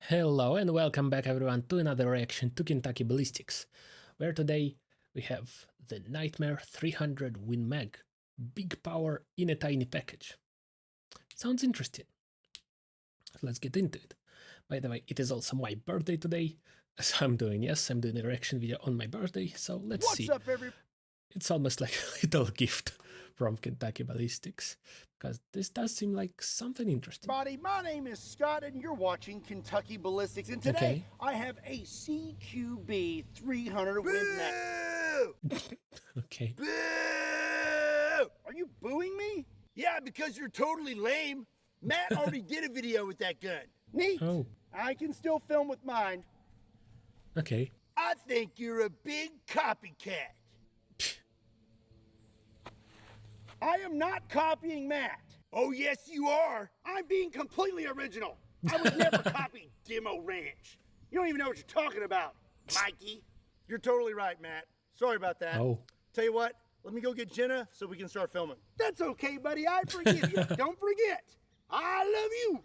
Hello and welcome back everyone to another reaction to Kentucky Ballistics, where today we have the NITEMARE 300 Win Mag, big power in a tiny package. Sounds interesting. Let's get into it. By the way, it is also my birthday today, so I'm doing a reaction video on my birthday, so let's see. What's up, everybody? It's almost like a little gift from Kentucky Ballistics, because this does seem like something interesting. My name is Scott, and you're watching Kentucky Ballistics. And today, I have a CQB 300 Win Mag. Okay. Boo! Are you booing me? Yeah, because you're totally lame. Matt already did a video with that gun. Neat. Oh. I can still film with mine. Okay. I think you're a big copycat. I am not copying Matt. Oh, yes, you are. I'm being completely original. I would never copy Demo Ranch. You don't even know what you're talking about, Mikey. You're totally right, Matt. Sorry about that. Oh. Tell you what, let me go get Jenna so we can start filming. That's okay, buddy. I forgive you. Don't forget. I love you.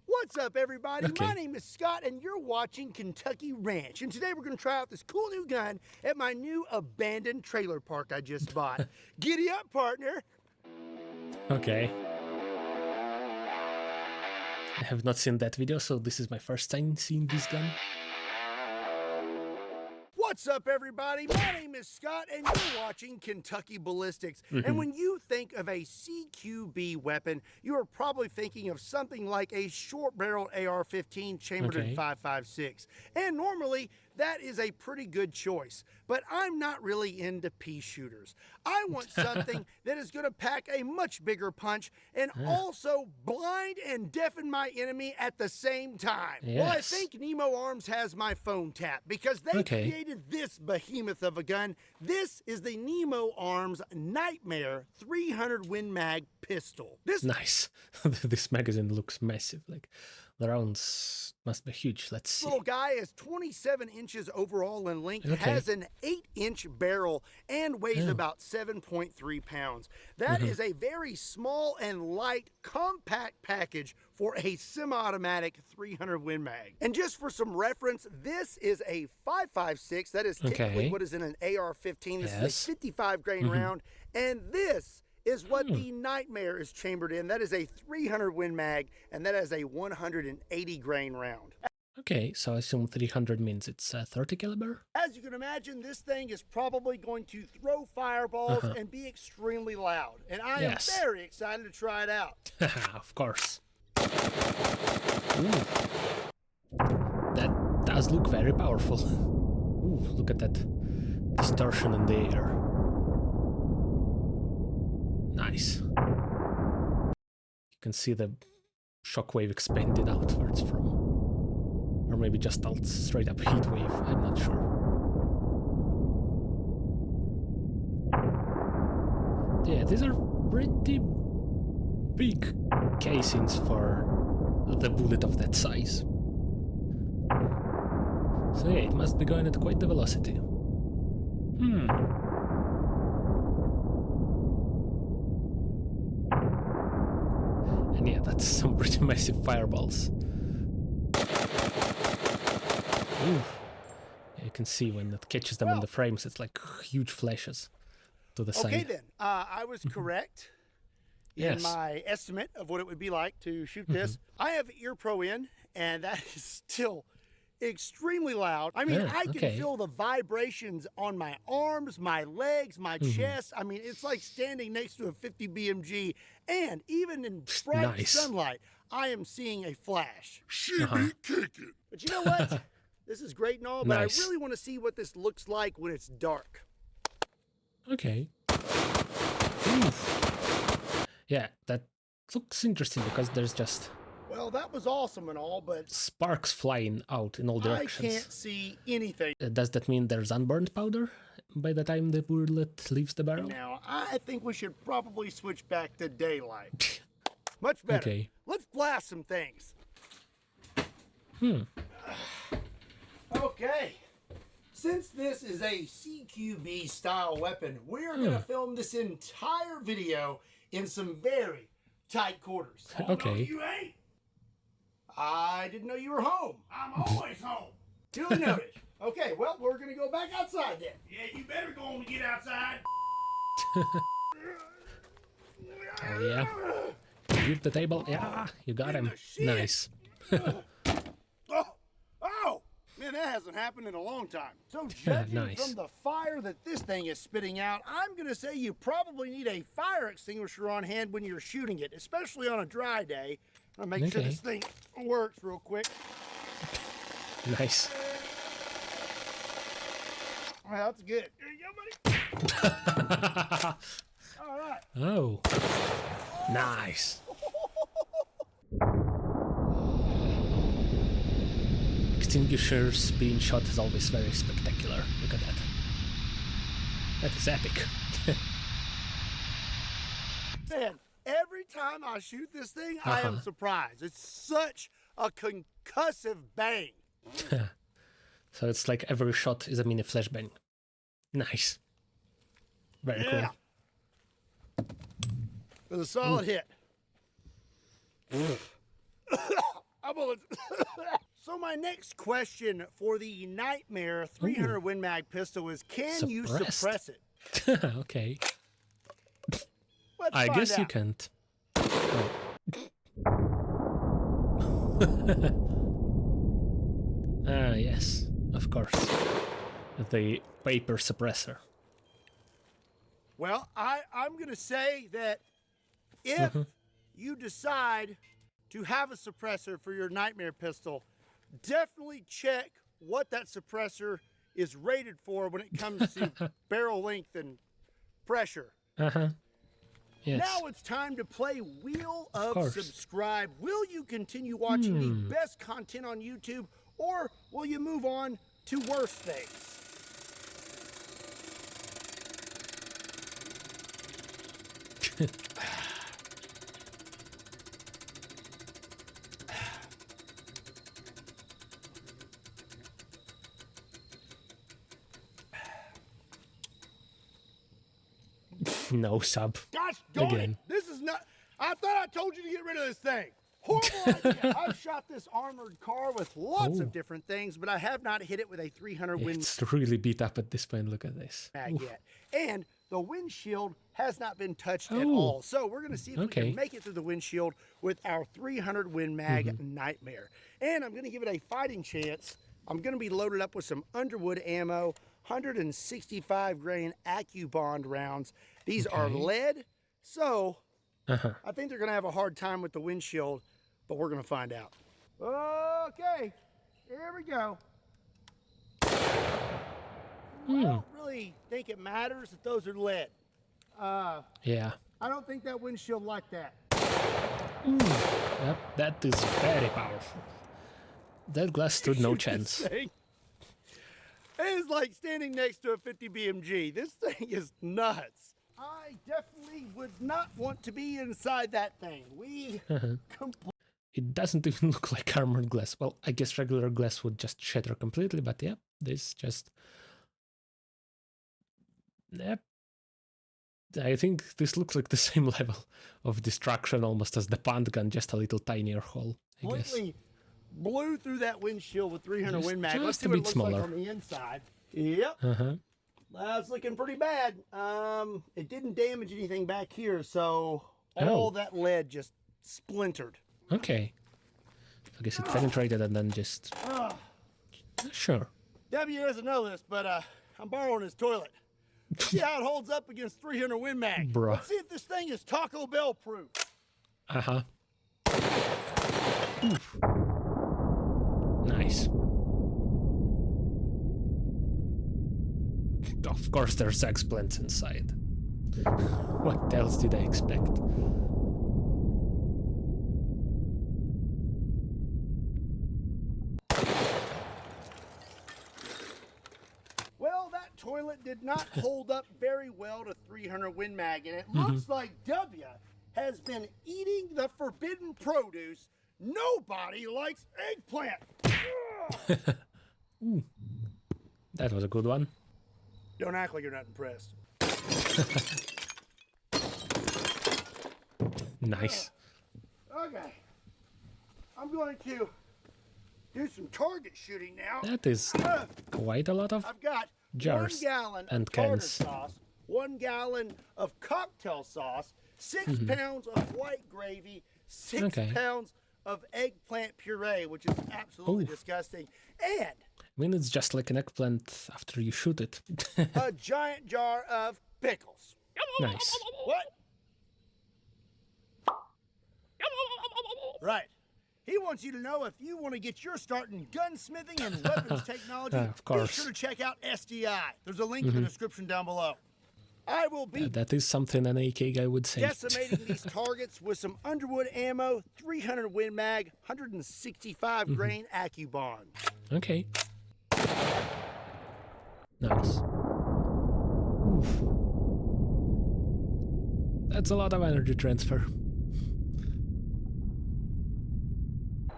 What's up, everybody? Okay. My name is Scott, and you're watching Kentucky Ranch. And today we're going to try out this cool new gun at my new abandoned trailer park I just bought. Giddy up, partner. Okay. I have not seen that video, so this is my first time seeing this gun. What's up, everybody? My name is Scott, and you're watching Kentucky Ballistics. And when you think of a CQB weapon, you are probably thinking of something like a short-barreled AR-15 chambered in 5.56. And normally, that is a pretty good choice. But I'm not really into pea shooters. I want something that is going to pack a much bigger punch and also blind and deafen my enemy at the same time. Yes. Well, I think Nemo Arms has my phone tapped because they created this behemoth of a gun. This is the Nemo Arms NITEMARE 300 Win Mag pistol. Nice. This magazine looks massive. Like the rounds must be huge. Let's see. Little guy is 27 inches overall in length, has an 8-inch barrel, and weighs about 7.3 pounds. That is a very small and light, compact package for a semi-automatic 300 Win Mag. And just for some reference, this is a 5.56. That is typically what is in an AR-15. This is a 55 grain round, and this is what the NITEMARE is chambered in. That is a 300 Win Mag, and that is a 180 grain round. Okay, so I assume 300 means it's 30 caliber? As you can imagine, this thing is probably going to throw fireballs and be extremely loud. And I am very excited to try it out. Of course. Ooh. That does look very powerful. Ooh, look at that distortion in the air. Nice. You can see the shockwave expanded outwards from, or maybe just straight up heat wave, I'm not sure. Yeah, these are pretty big casings for the bullet of that size. So yeah, it must be going at quite the velocity. And yeah, that's some pretty massive fireballs. Ooh. You can see when it catches them in the frames, it's like huge flashes to the side. Okay then, I was correct in my estimate of what it would be like to shoot this. I have Ear Pro in, and that is still extremely loud. I mean, I can feel the vibrations on my arms, my legs, my chest. I mean, it's like standing next to a 50 BMG, and even in bright sunlight, I am seeing a flash. She be kicking. But you know what? This is great and all, but I really want to see what this looks like when it's dark. Okay. Oof. Yeah, that looks interesting because there's just... Well, that was awesome and all, but... sparks flying out in all directions. I can't see anything. Does that mean there's unburned powder by the time the bullet leaves the barrel? Now, I think we should probably switch back to daylight. Much better. Okay. Let's blast some things. Okay. Since this is a CQB style weapon, we're going to film this entire video in some very tight quarters. Okay. No, you ain't. I didn't know you were home. I'm always home. Duly noted. Okay, well, we're going to go back outside then. Yeah, you better go on and get outside. Oh, yeah. Grip the table. Yeah, you got him. Nice. Oh! Man, that hasn't happened in a long time. So judging Nice. from the fire that this thing is spitting out, I'm going to say you probably need a fire extinguisher on hand when you're shooting it, especially on a dry day. I'm going to make sure this thing works real quick. Nice. Well, that's good. Here you go, buddy. All right. Oh. Nice. Extinguishers being shot is always very spectacular. Look at that. That is epic. Man, every time I shoot this thing, I am surprised. It's such a concussive bang. So it's like every shot is a mini flashbang. Nice. Very cool. It was a solid hit. So my next question for the NITEMARE 300 Win Mag pistol is, can you suppress it? Okay. Let's I find guess out. you can't. Ah, yes, of course. The paper suppressor. Well, I'm going to say that if you decide to have a suppressor for your NITEMARE pistol, definitely check what that suppressor is rated for when it comes to barrel length and pressure. Yes. Now it's time to play Wheel of Subscribe. Will you continue watching the best content on YouTube, or will you move on to worse things? No sub. Gosh darn Again. it. This is not... I thought I told you to get rid of this thing. Horrible idea. I've shot this armored car with lots of different things, but I have not hit it with a 300 Win It's really beat up at this point. Look at this. Mag yet. And the windshield has not been touched at all. So we're going to see if we can make it through the windshield with our 300 Win Mag NITEMARE. And I'm going to give it a fighting chance. I'm going to be loaded up with some Underwood ammo, 165 grain AccuBond rounds. These are lead, so I think they're going to have a hard time with the windshield, but we're going to find out. Okay, here we go. I don't really think it matters that those are lead. Yeah. I don't think that windshield like that. Yep, that is very powerful. That glass stood no chance. It is like standing next to a 50 BMG. This thing is nuts. I definitely would not want to be inside that thing. It doesn't even look like armored glass. Well, I guess regular glass would just shatter completely, but yeah, this just... Yep. I think this looks like the same level of destruction almost as the punt gun, just a little tinier hole, I guess. Completely blew through that windshield with 300 Win Mag. Let's Just see a what it bit looks smaller. like on the inside. Yep. That's looking pretty bad. It didn't damage anything back here, so all that lead just splintered. Okay. I guess it penetrated and then just... Sure. W doesn't know this, but I'm borrowing his toilet. See how it holds up against 300 Win Mag. Bruh. Let's see if this thing is Taco Bell proof. Oof. Nice. Of course there's X-Plants inside. What else did I expect? Well, that toilet did not hold up very well to 300 Win Mag, and it looks like W has been eating the forbidden produce. Nobody likes eggplant. Ooh. That was a good one. Don't act like you're not impressed. Nice. Okay. I'm going to do some target shooting now. That is quite a lot of I've got jars 1 gallon and of tartar cans. sauce, 1 gallon of cocktail sauce, 6 pounds of white gravy, 6 pounds of eggplant puree, which is absolutely disgusting, and I mean, it's just like an eggplant after you shoot it. a giant jar of pickles. Nice. What? Right. He wants you to know if you want to get your start in gunsmithing and weapons technology, of course. be sure to check out SDI. There's a link in the description down below. I will be That is something an AK guy would say. decimating these targets with some Underwood ammo, 300 Win Mag, 165 grain AccuBond. Okay. Nice. Oof. That's a lot of energy transfer.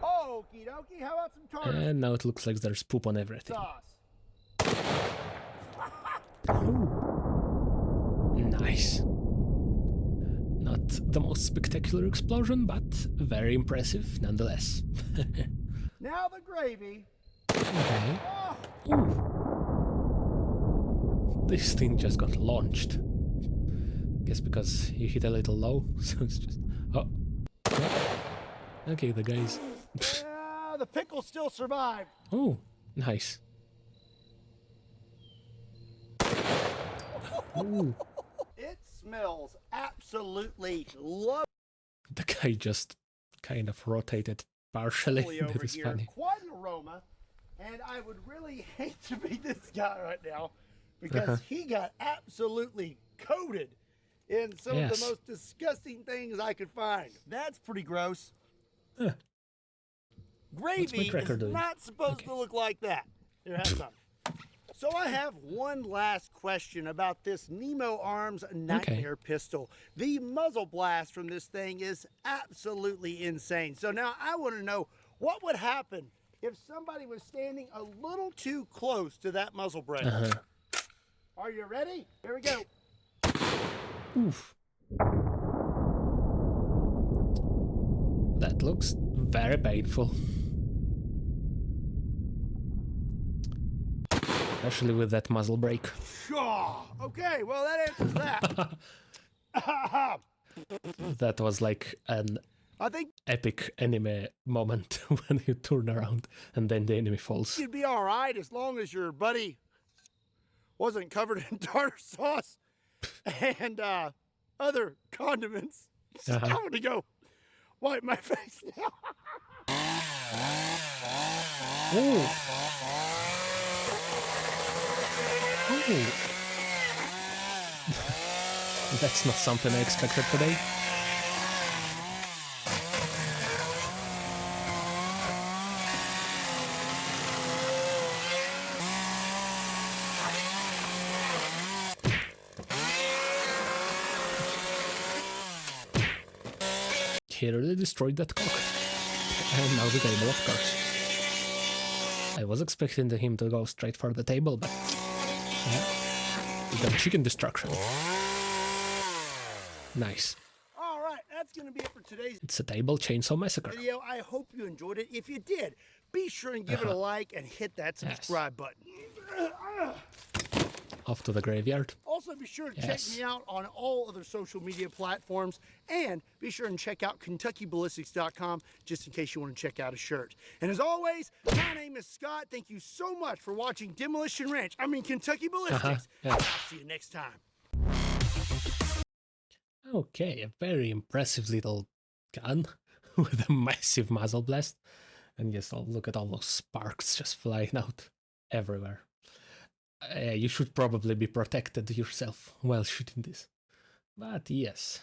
Okie dokie, how about some tartar And now it looks like there's poop on everything. sauce? Nice. Not the most spectacular explosion, but very impressive nonetheless. Now the gravy. Okay. Oh, Ooh. This thing just got launched. Guess because you hit a little low, so it's just... Oh. Okay, the guys... yeah, the pickles still survive. Oh, nice. Ooh. It smells absolutely lovely The guy just kind of rotated partially. over That is here. funny. Quite an aroma. And I would really hate to be this guy right now because he got absolutely coated in some of the most disgusting things I could find. That's pretty gross. Gravy is not supposed to look like that. Here, have some. So I have one last question about this Nemo Arms Nightmare pistol. The muzzle blast from this thing is absolutely insane. So now I want to know what would happen if somebody was standing a little too close to that muzzle brake. Are you ready? Here we go. Oof. That looks very painful. Especially with that muzzle brake. Okay, well that answers that. That was like an epic anime moment when you turn around and then the enemy falls. You'd be all right as long as your buddy wasn't covered in tartar sauce and other condiments. I'm gonna go wipe my face now. Ooh. Ooh. That's not something I expected today. He really destroyed that cock. And now the table, of course. I was expecting him to go straight for the table, but... yeah. We got chicken destruction. Nice. All right, that's going to be it for today's It's a table chainsaw massacre. video. I hope you enjoyed it. If you did, be sure and give it a like and hit that subscribe button. Off to the graveyard. Also, be sure to check me out on all other social media platforms, and be sure and check out KentuckyBallistics.com just in case you want to check out a shirt. And as always, my name is Scott. Thank you so much for watching Kentucky Ballistics. I'll see you next time. Okay, a very impressive little gun with a massive muzzle blast. And yes, look at all those sparks just flying out everywhere. You should probably be protected yourself while shooting this. But yes,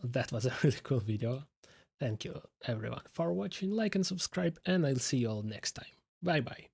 that was a really cool video. Thank you everyone for watching, like and subscribe, and I'll see you all next time. Bye bye.